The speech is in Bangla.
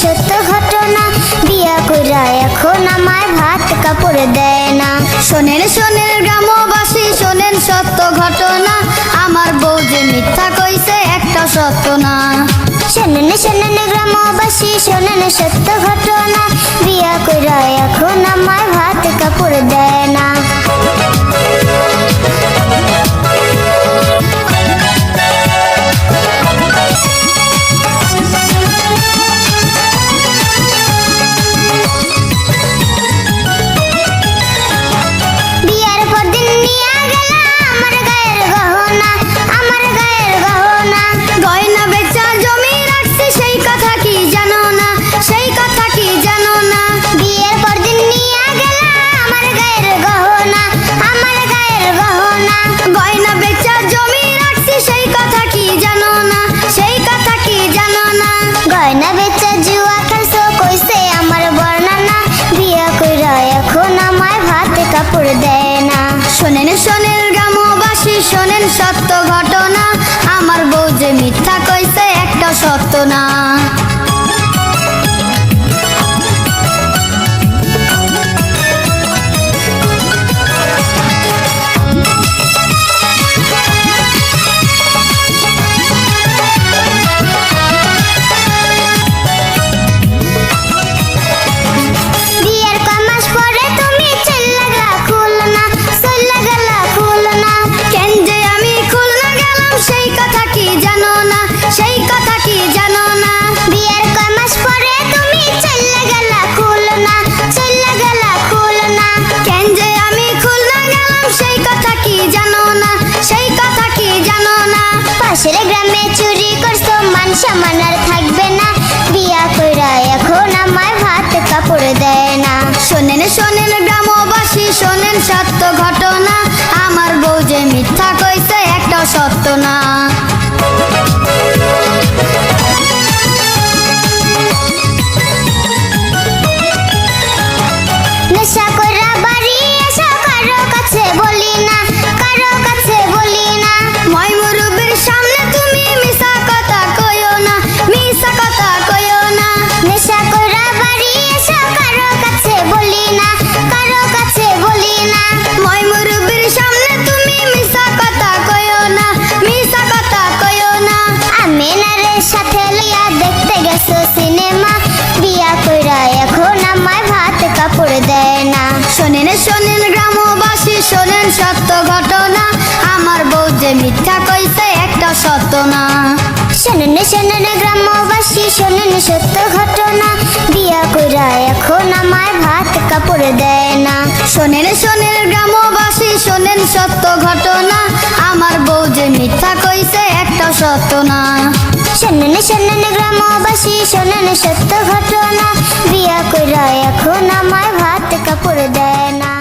সত্য ঘটনা, বিয়া কইরা এখন আমায় ভাত কাপড় দেয় না। শোনেন শোনেন গ্রামবাসী শোনেন সত্য ঘটনা, আমার বউ যে মিথ্যা কইছে একটা সত্য না। শোনেন শোনেন গ্রামবাসী শোনেন সত্য ঘটনা, বিয়া কইরা এখন আমায় ভাত কাপড় দেয় না। শোনেন শোনেন গ্রামবাসী শোনেন সত্য ঘটনা, আমার বউ যে মিথ্যা কইছে একটা সত্য না। পাশের গ্রামে চুরি করছো মান সম্মান আর থাকবে না, বিয়া কইরা এখন আমায় ভাত কাপড় দেয় না। শোনেন শোনেন গ্রামবাসী শোনেন সত্য ঘটনা, আমার বউ যে মিথ্যা কইছে একটা সত্য না। নেশা কইরা বাড়ি এসো কারো কাছে বলি না, কারো কাছে বলি না। মই মুরুব্বির সামনে তুমি মিছা কথা কইও না, মিছা কথা কইও না। নেশা কইরা বাড়ি এসো কারো কাছে বলি না, কারো কাছে বলি না। মই মুরুব্বির সামনে তুমি মিছা কথা কইও না, মিছা কথা কইও না। আমি নারে সাথে লইয়া দেখতে গেছো সিনেমা, বিয়া কইরা এখন আমায় ভাত কাপড় দেয় না। শোনেন শোনেন গ্রামবাসী শোনেন সত্য ঘটনা, আমার বউ যে মিথ্যা কইছে একটা সত্য না। শোনেন শোনেন গ্রামবাসী শোনেন সত্য ঘটনা, বিয়া কইরা এখন আমায় ভাত কাপড় দেয় না। শোনেন শোনেন গ্রামবাসী শোনেন সত্য ঘটনা, আমার বউ যে মিথ্যা কইছে একটা সত্য না। শোনেন শোনেন গ্রামবাসী শোনেন সত্য ঘটনা, বিয়া কইরা এখন আমায় ভাত কাপড় দেয় না।